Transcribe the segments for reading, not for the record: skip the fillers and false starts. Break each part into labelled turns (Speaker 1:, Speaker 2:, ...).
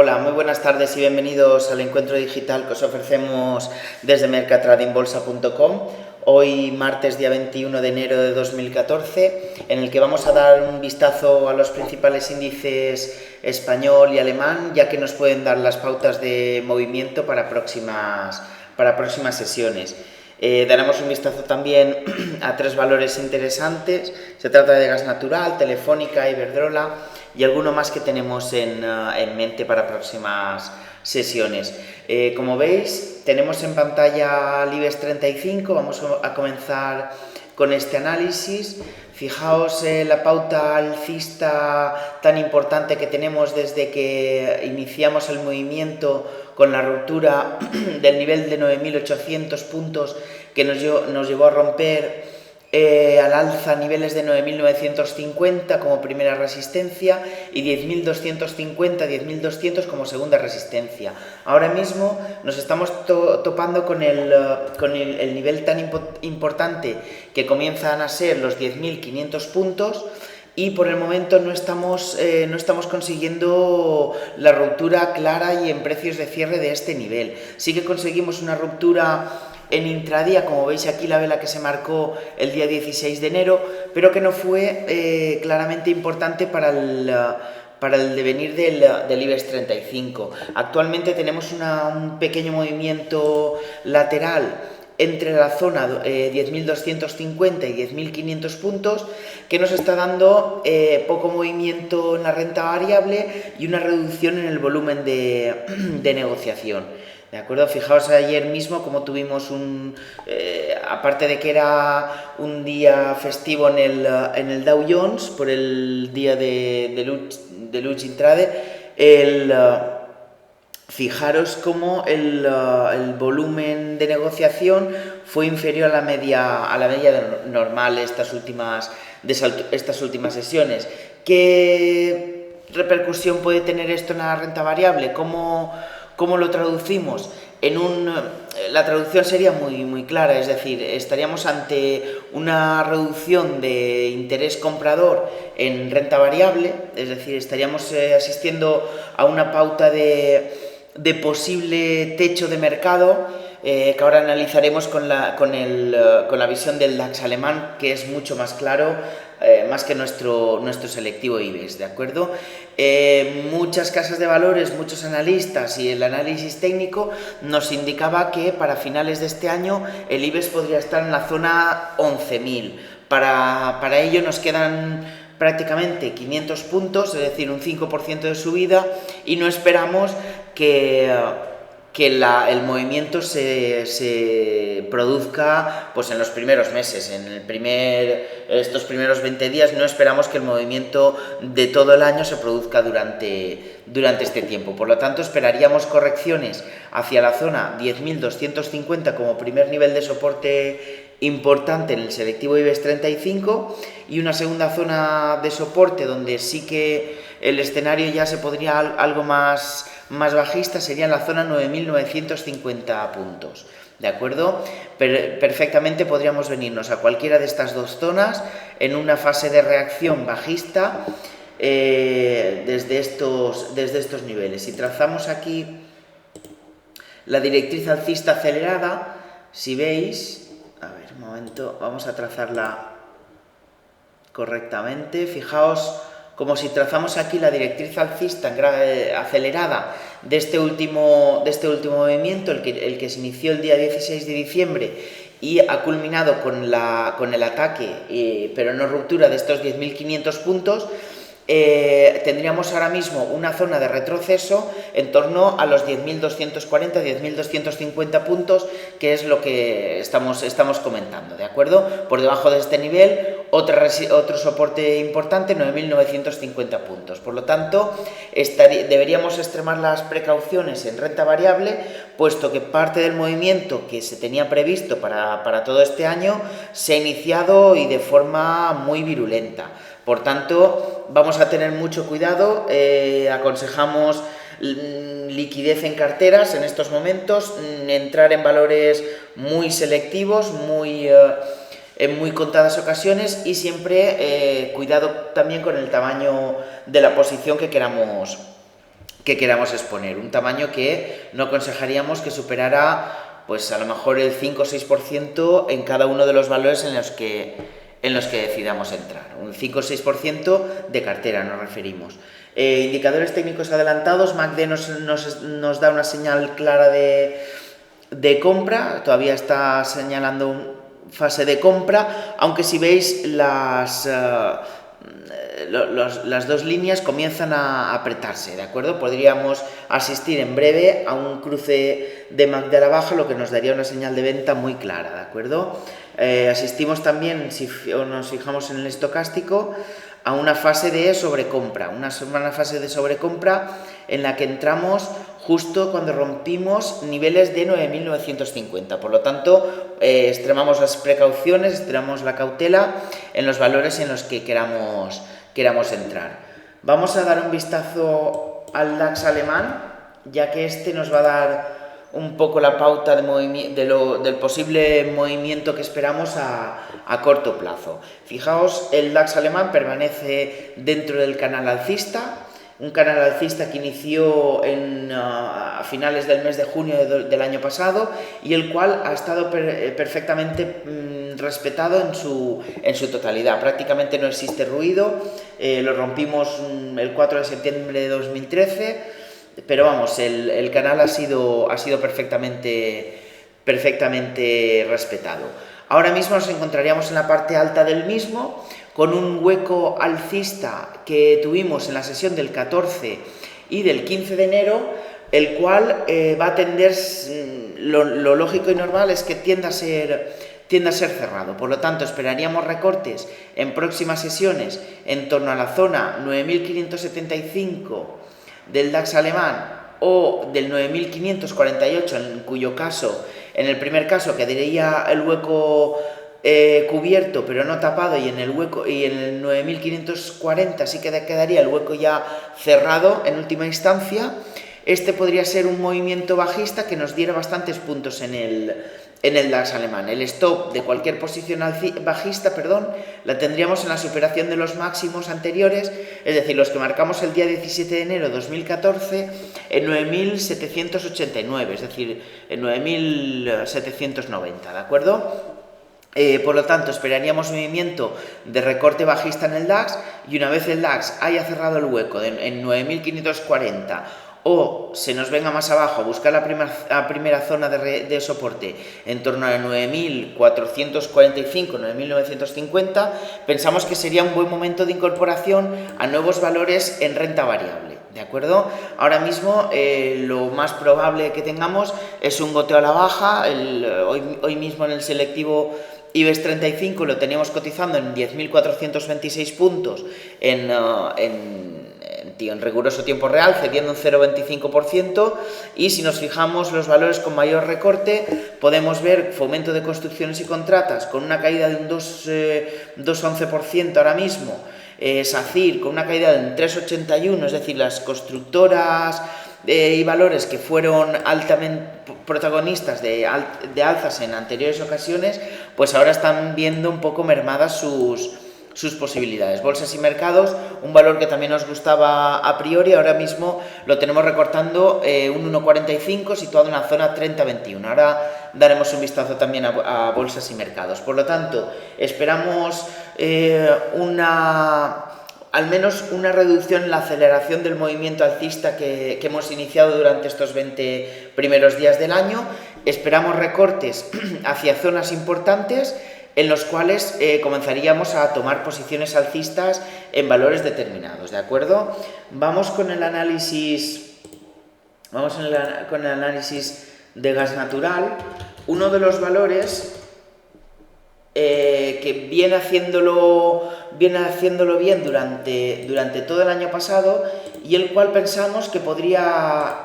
Speaker 1: Hola, muy buenas tardes y bienvenidos al encuentro digital que os ofrecemos desde mercatradingbolsa.com. Hoy, martes día 21 de enero de 2014, en el que vamos a dar un vistazo a los principales índices español y alemán, ya que nos pueden dar las pautas de movimiento para próximas sesiones. Daremos un vistazo también a tres valores interesantes. Se trata de gas natural, Telefónica, Iberdrola y alguno más que tenemos en mente para próximas sesiones. Como veis, tenemos en pantalla al IBEX 35. Vamos a comenzar con este análisis. Fijaos la pauta alcista tan importante que tenemos desde que iniciamos el movimiento con la ruptura del nivel de 9.800 puntos que nos llevó a romper al alza niveles de 9.950 como primera resistencia y 10.250, 10.200 como segunda resistencia. Ahora mismo nos estamos topando con el nivel tan importante que comienzan a ser los 10.500 puntos, y por el momento no estamos consiguiendo la ruptura clara y en precios de cierre de este nivel. Sí que conseguimos una ruptura en intradía, como veis aquí la vela que se marcó el día 16 de enero, pero que no fue claramente importante para el devenir del IBEX 35. Actualmente tenemos un pequeño movimiento lateral entre la zona 10.250 y 10.500 puntos, que nos está dando poco movimiento en la renta variable y una reducción en el volumen de negociación. ¿De acuerdo? Fijaos ayer mismo como tuvimos aparte de que era un día festivo en el Dow Jones por el día de lucha intraday, fijaros cómo el volumen de negociación fue inferior a la media normal estas últimas sesiones. ¿Qué repercusión puede tener esto en la renta variable? ¿Cómo lo traducimos? La traducción sería muy clara, es decir, estaríamos ante una reducción de interés comprador en renta variable, es decir, estaríamos asistiendo a una pauta de posible techo de mercado, que ahora analizaremos con la visión del DAX alemán, que es mucho más claro, más que nuestro selectivo IBEX, ¿de acuerdo? Muchas casas de valores, muchos analistas y el análisis técnico nos indicaba que para finales de este año el IBEX podría estar en la zona 11.000. Para ello nos quedan prácticamente 500 puntos, es decir, un 5% de subida, y no esperamos que el movimiento se produzca pues en los primeros meses. Estos primeros 20 días no esperamos que el movimiento de todo el año se produzca durante este tiempo. Por lo tanto, esperaríamos correcciones hacia la zona 10.250 como primer nivel de soporte importante en el selectivo IBEX 35, y una segunda zona de soporte donde sí que el escenario ya se podría algo más bajista, sería en la zona 9.950 puntos. ¿De acuerdo? Perfectamente podríamos venirnos a cualquiera de estas dos zonas en una fase de reacción bajista desde estos niveles. Si trazamos aquí la directriz alcista acelerada, si veis, a ver, un momento, vamos a trazarla correctamente. Fijaos como si trazamos aquí la directriz alcista acelerada de este último movimiento, el que se inició el día 16 de diciembre y ha culminado con el ataque, pero no ruptura, de estos 10.500 puntos. Tendríamos ahora mismo una zona de retroceso en torno a los 10.240, 10.250 puntos, que es lo que estamos comentando, ¿de acuerdo? Por debajo de este nivel, otro soporte importante, 9.950 puntos. Por lo tanto, deberíamos extremar las precauciones en renta variable, puesto que parte del movimiento que se tenía previsto para todo este año se ha iniciado y de forma muy virulenta. Por tanto, vamos a tener mucho cuidado, aconsejamos liquidez en carteras en estos momentos, entrar en valores muy selectivos, en muy contadas ocasiones, y siempre cuidado también con el tamaño de la posición que queramos que queramos exponer. Un tamaño que no aconsejaríamos que superara, pues a lo mejor el 5 o 6% en cada uno de los valores en los que decidamos entrar. Un 5 o 6% de cartera nos referimos. Indicadores técnicos adelantados, MACD nos da una señal clara de compra, todavía está señalando fase de compra, aunque si veis las dos líneas comienzan a apretarse, ¿de acuerdo? Podríamos asistir en breve a un cruce de MACD a la baja, lo que nos daría una señal de venta muy clara, ¿de acuerdo? Asistimos también, si nos fijamos en el estocástico, a una fase de sobrecompra, una fase de sobrecompra en la que entramos justo cuando rompimos niveles de 9.950. Por lo tanto, extremamos las precauciones, extremamos la cautela en los valores en los que queramos entrar. Vamos a dar un vistazo al DAX alemán, ya que este nos va a dar un poco la pauta del posible movimiento que esperamos a corto plazo. Fijaos, el DAX alemán permanece dentro del canal alcista, un canal alcista que inició a finales del mes de junio del año pasado y el cual ha estado perfectamente respetado en su totalidad. Prácticamente no existe ruido, lo rompimos el 4 de septiembre de 2013, pero vamos, el canal ha sido perfectamente respetado. Ahora mismo nos encontraríamos en la parte alta del mismo, con un hueco alcista que tuvimos en la sesión del 14 y del 15 de enero, el cual va a tender, lo lógico y normal es que tienda a ser cerrado. Por lo tanto, esperaríamos recortes en próximas sesiones en torno a la zona 9.575 del DAX alemán o del 9.548, en cuyo caso, en el primer caso, quedaría el hueco cubierto pero no tapado, y en el 9.540 sí que quedaría el hueco ya cerrado en última instancia. Este podría ser un movimiento bajista que nos diera bastantes puntos en el DAX alemán. El stop de cualquier posición bajista, la tendríamos en la superación de los máximos anteriores, es decir, los que marcamos el día 17 de enero de 2014 en 9.789, es decir, en 9.790, ¿de acuerdo? Por lo tanto, esperaríamos movimiento de recorte bajista en el DAX, y una vez el DAX haya cerrado el hueco en 9.540 o se nos venga más abajo a buscar la primera zona de soporte en torno a 9.445, 9.950, pensamos que sería un buen momento de incorporación a nuevos valores en renta variable, ¿de acuerdo? Ahora mismo lo más probable que tengamos es un goteo a la baja. Hoy mismo en el selectivo IBEX 35 lo teníamos cotizando en 10.426 puntos en riguroso tiempo real, cediendo un 0,25%, y si nos fijamos los valores con mayor recorte, podemos ver Fomento de Construcciones y Contratas con una caída de un 2,11% ahora mismo, SACIR con una caída de un 3,81%, es decir, las constructoras y valores que fueron altamente protagonistas de alzas en anteriores ocasiones, pues ahora están viendo un poco mermadas sus posibilidades. Bolsas y mercados, un valor que también nos gustaba a priori, ahora mismo lo tenemos recortando un 1,45, situado en la zona 30,21. Ahora daremos un vistazo también a bolsas y mercados. Por lo tanto, esperamos al menos una reducción en la aceleración del movimiento alcista que hemos iniciado durante estos 20 primeros días del año. Esperamos recortes hacia zonas importantes, en los cuales comenzaríamos a tomar posiciones alcistas en valores determinados, ¿de acuerdo? Vamos con el análisis de gas natural. Uno de los valores que viene haciéndolo bien durante todo el año pasado, y el cual pensamos que podría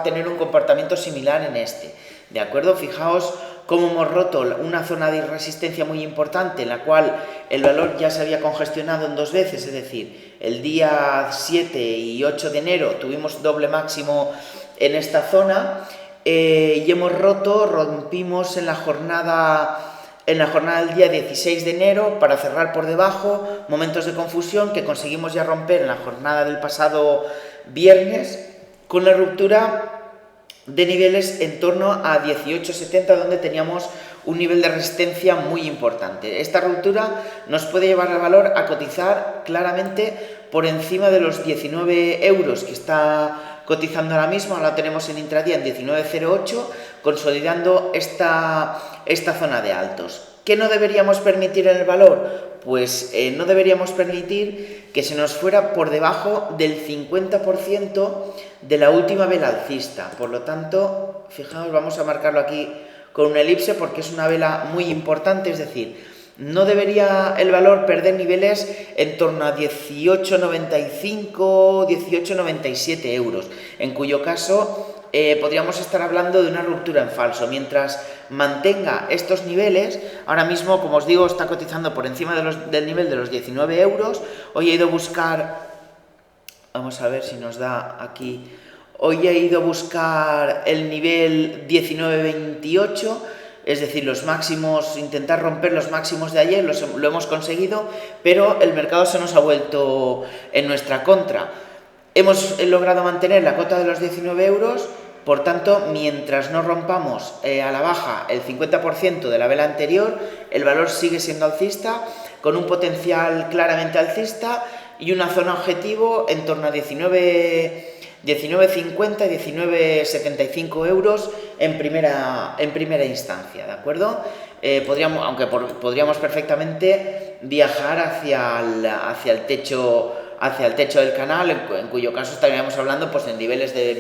Speaker 1: tener un comportamiento similar en este, ¿de acuerdo? Fijaos cómo hemos roto una zona de resistencia muy importante, en la cual el valor ya se había congestionado en dos veces, es decir, el día 7 y 8 de enero tuvimos doble máximo en esta zona, y rompimos en la jornada del día 16 de enero para cerrar por debajo, momentos de confusión que conseguimos ya romper en la jornada del pasado viernes, con la ruptura de niveles en torno a 18,70, donde teníamos un nivel de resistencia muy importante. Esta ruptura nos puede llevar al valor a cotizar claramente por encima de los 19 euros que está cotizando ahora mismo. Ahora tenemos en intradía en 19,08, consolidando esta zona de altos. ¿Qué no deberíamos permitir en el valor? Pues no deberíamos permitir que se nos fuera por debajo del 50% de la última vela alcista. Por lo tanto, fijaos, vamos a marcarlo aquí con una elipse porque es una vela muy importante, es decir, no debería el valor perder niveles en torno a 18,95, 18,97 euros, en cuyo caso podríamos estar hablando de una ruptura en falso. Mientras mantenga estos niveles, ahora mismo, como os digo, está cotizando por encima del nivel de los 19 euros. Hoy he ido a buscar, vamos a ver si nos da aquí, hoy he ido a buscar el nivel 19,28, es decir, los máximos, intentar romper los máximos de ayer, lo hemos conseguido, pero el mercado se nos ha vuelto en nuestra contra. Hemos logrado mantener la cota de los 19 euros, por tanto, mientras no rompamos a la baja el 50% de la vela anterior, el valor sigue siendo alcista, con un potencial claramente alcista y una zona objetivo en torno a 19,50 y 19,75 euros en primera instancia, ¿de acuerdo? Podríamos perfectamente viajar hacia el techo del canal, en cuyo caso estaríamos hablando pues en niveles de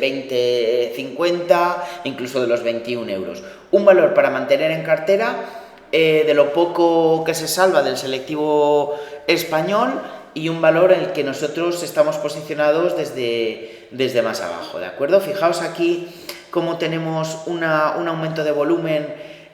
Speaker 1: 20,50, incluso de los 21 euros. Un valor para mantener en cartera, de lo poco que se salva del selectivo español, y un valor en el que nosotros estamos posicionados desde más abajo, ¿de acuerdo? Fijaos aquí cómo tenemos un aumento de volumen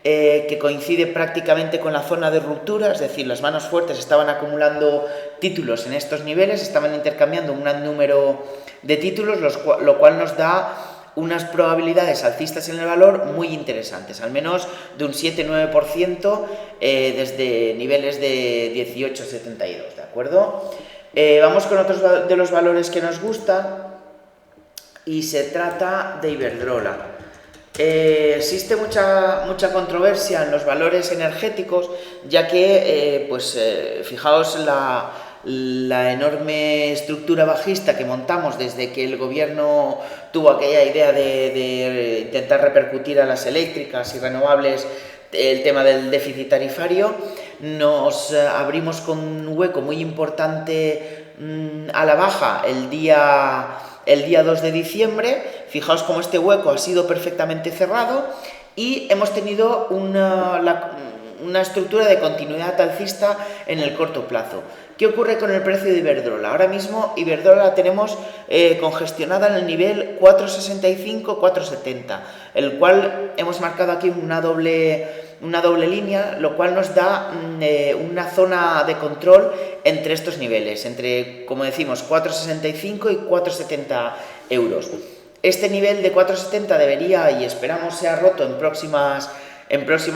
Speaker 1: que coincide prácticamente con la zona de ruptura, es decir, las manos fuertes estaban acumulando títulos en estos niveles, estaban intercambiando un gran número de títulos, lo cual nos da unas probabilidades alcistas en el valor muy interesantes, al menos de un 7-9% desde niveles de 18,72, ¿de acuerdo? Vamos con otros de los valores que nos gustan, y se trata de Iberdrola. Existe mucha controversia en los valores energéticos, ya que, fijaos la enorme estructura bajista que montamos desde que el gobierno tuvo aquella idea de intentar repercutir a las eléctricas y renovables el tema del déficit tarifario. Nos abrimos con un hueco muy importante a la baja el día 2 de diciembre, fijaos cómo este hueco ha sido perfectamente cerrado y hemos tenido una estructura de continuidad alcista en el corto plazo. ¿Qué ocurre con el precio de Iberdrola? Ahora mismo Iberdrola la tenemos congestionada en el nivel 4,65-4,70, el cual hemos marcado aquí una doble línea, lo cual nos da una zona de control entre estos niveles, entre, como decimos, 4,65 y 4,70 euros. Este nivel de 4,70 debería, y esperamos, sea roto en próximas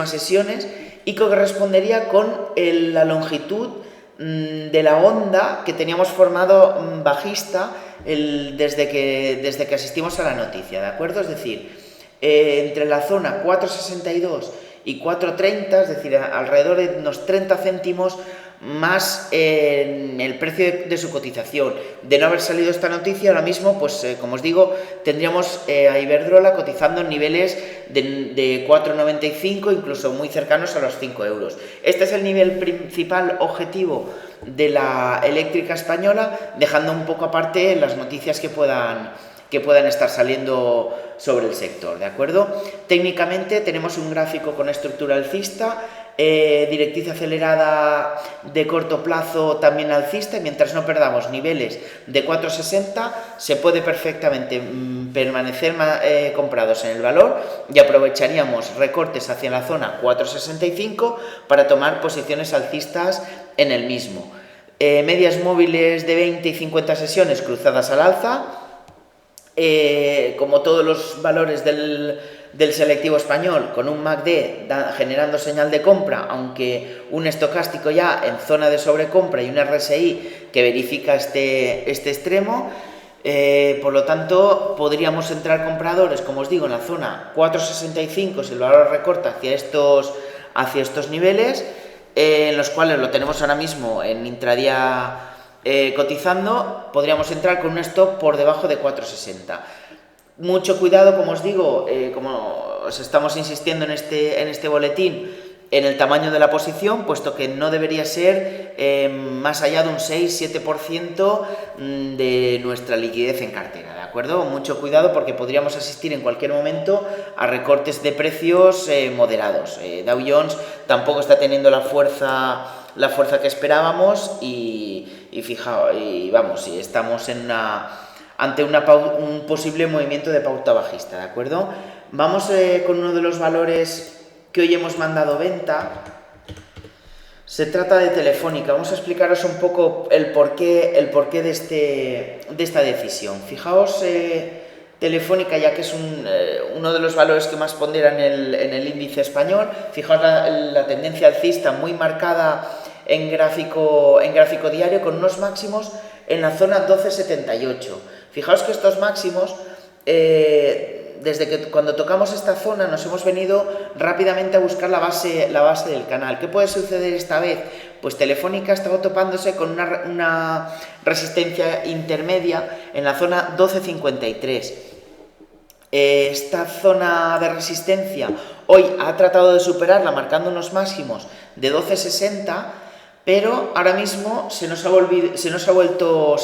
Speaker 1: sesiones, y correspondería con la longitud de la onda que teníamos formado bajista desde que asistimos a la noticia, ¿de acuerdo? Es decir, entre la zona 4,62 y 4,30, es decir, alrededor de unos 30 céntimos más en el precio de su cotización. De no haber salido esta noticia, ahora mismo, pues como os digo, tendríamos a Iberdrola cotizando en niveles de 4,95, incluso muy cercanos a los 5 euros. Este es el nivel principal objetivo de la eléctrica española, dejando un poco aparte las noticias que puedan estar saliendo sobre el sector, ¿de acuerdo? Técnicamente tenemos un gráfico con estructura alcista, directriz acelerada de corto plazo también alcista, y mientras no perdamos niveles de 4,60 se puede perfectamente permanecer comprados en el valor, y aprovecharíamos recortes hacia la zona 4,65 para tomar posiciones alcistas en el mismo. Medias móviles de 20 y 50 sesiones cruzadas al alza. Como todos los valores del selectivo español, con un MACD generando señal de compra, aunque un estocástico ya en zona de sobrecompra y un RSI que verifica este extremo. Por lo tanto, podríamos entrar compradores, como os digo, en la zona 4,65 si el valor recorta hacia estos niveles, en los cuales lo tenemos ahora mismo en intradía cotizando. Podríamos entrar con un stop por debajo de 4,60. Mucho cuidado, como os digo, como os estamos insistiendo en este boletín, en el tamaño de la posición, puesto que no debería ser más allá de un 6-7% de nuestra liquidez en cartera, ¿de acuerdo? Mucho cuidado, porque podríamos asistir en cualquier momento a recortes de precios moderados. Dow Jones tampoco está teniendo la fuerza que esperábamos y fijaos, y estamos ante un posible movimiento de pauta bajista, ¿de acuerdo? Vamos con uno de los valores que hoy hemos mandado venta. Se trata de Telefónica. Vamos a explicaros un poco el porqué de esta decisión. Fijaos, Telefónica, ya que es uno de los valores que más ponderan en el índice español. Fijaos la tendencia alcista muy marcada en gráfico diario, con unos máximos en la zona 12,78. Fijaos que estos máximos, desde que cuando tocamos esta zona, nos hemos venido rápidamente a buscar la base del canal. ¿Qué puede suceder esta vez? Pues Telefónica estaba topándose con una resistencia intermedia en la zona 12,53. Esta zona de resistencia hoy ha tratado de superarla, marcando unos máximos de 12,60, pero ahora mismo se nos ha vuelto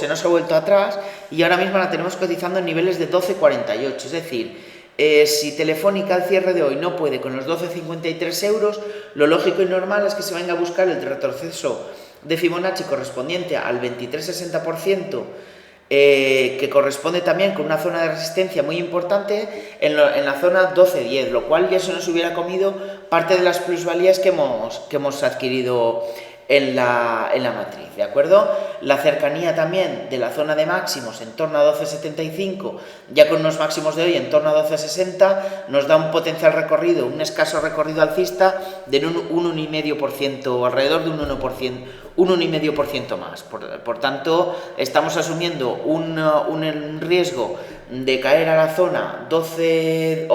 Speaker 1: atrás, y ahora mismo la tenemos cotizando en niveles de 12,48. Es decir, si Telefónica al cierre de hoy no puede con los 12,53 euros, lo lógico y normal es que se venga a buscar el retroceso de Fibonacci correspondiente al 23,60%, que corresponde también con una zona de resistencia muy importante en la zona 12,10, lo cual ya se nos hubiera comido parte de las plusvalías que hemos adquirido en la matriz, ¿de acuerdo? La cercanía también de la zona de máximos en torno a 12,75, ya con unos máximos de hoy en torno a 12,60, nos da un potencial recorrido, un escaso recorrido alcista de un 1,5%, alrededor de un 1%, un 1,5% más. Por tanto, estamos asumiendo un riesgo de caer a la zona 12,11,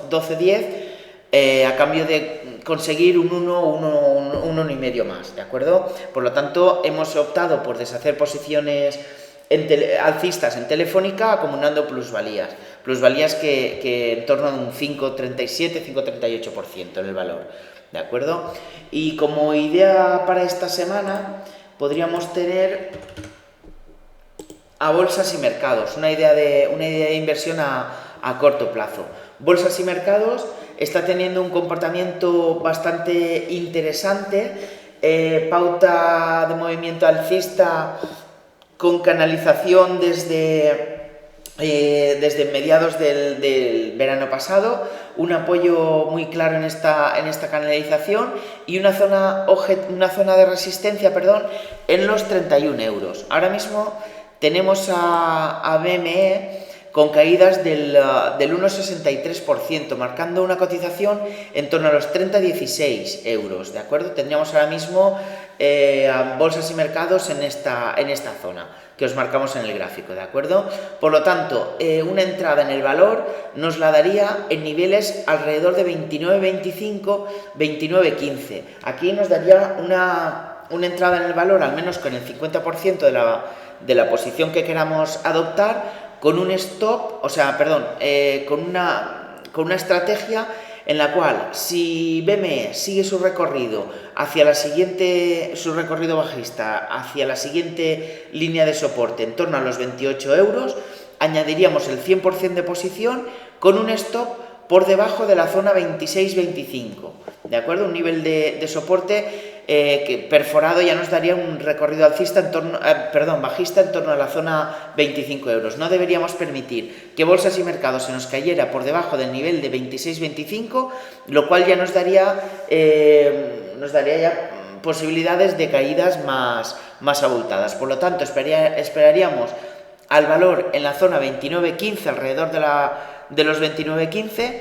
Speaker 1: 12,10, a cambio de conseguir un 1,5 más, ¿de acuerdo? Por lo tanto, hemos optado por deshacer posiciones alcistas en Telefónica, acumulando plusvalías que en torno a un 5,37, 5,38% en el valor, ¿de acuerdo? Y como idea para esta semana, podríamos tener a bolsas y mercados, una idea de inversión a corto plazo. Bolsas y mercados está teniendo un comportamiento bastante interesante, pauta de movimiento alcista con canalización desde mediados del verano pasado, un apoyo muy claro en esta canalización y una zona de resistencia, en los 31 euros. Ahora mismo tenemos a BME con caídas del 1,63%, marcando una cotización en torno a los 30,16 euros, ¿de acuerdo? Tendríamos ahora mismo bolsas y mercados en esta zona que os marcamos en el gráfico, ¿de acuerdo? Por lo tanto, una entrada en el valor nos la daría en niveles alrededor de 29,25, 29,15. Aquí nos daría una entrada en el valor, al menos con el 50% de la posición que queramos adoptar, con un stop, con una estrategia en la cual, si BME sigue su recorrido bajista hacia la siguiente línea de soporte en torno a los 28 euros, añadiríamos el 100% de posición con un stop por debajo de la zona 26-25, ¿de acuerdo? Un nivel de soporte que perforado ya nos daría un recorrido alcista bajista en torno a la zona 25 euros. No deberíamos permitir que bolsas y mercados se nos cayera por debajo del nivel de 26-25, lo cual ya nos daría ya posibilidades de caídas más abultadas. Por lo tanto, esperaríamos al valor en la zona 29.15, alrededor de los 29.15,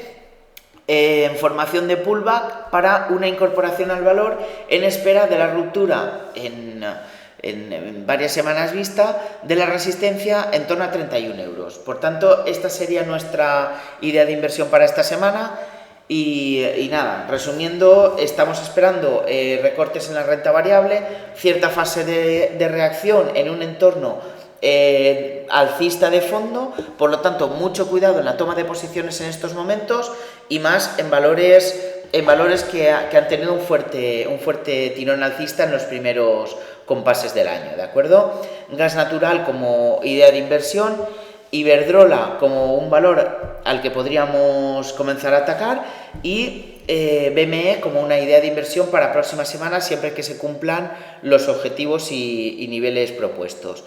Speaker 1: en formación de pullback para una incorporación al valor en espera de la ruptura en varias semanas vista de la resistencia en torno a 31 euros. Por tanto, esta sería nuestra idea de inversión para esta semana. Y nada, resumiendo, estamos esperando recortes en la renta variable, cierta fase de reacción en un entorno alcista de fondo, por lo tanto mucho cuidado en la toma de posiciones en estos momentos y más en valores que han tenido un fuerte tirón alcista en los primeros compases del año, ¿de acuerdo? Gas natural como idea de inversión, Iberdrola como un valor al que podríamos comenzar a atacar y BME como una idea de inversión para próximas semanas siempre que se cumplan los objetivos y niveles propuestos.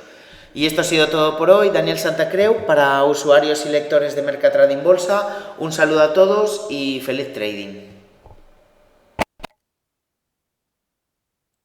Speaker 1: Y esto ha sido todo por hoy. Daniel Santacreu para usuarios y lectores de Mercatrading Bolsa. Un saludo a todos y feliz trading.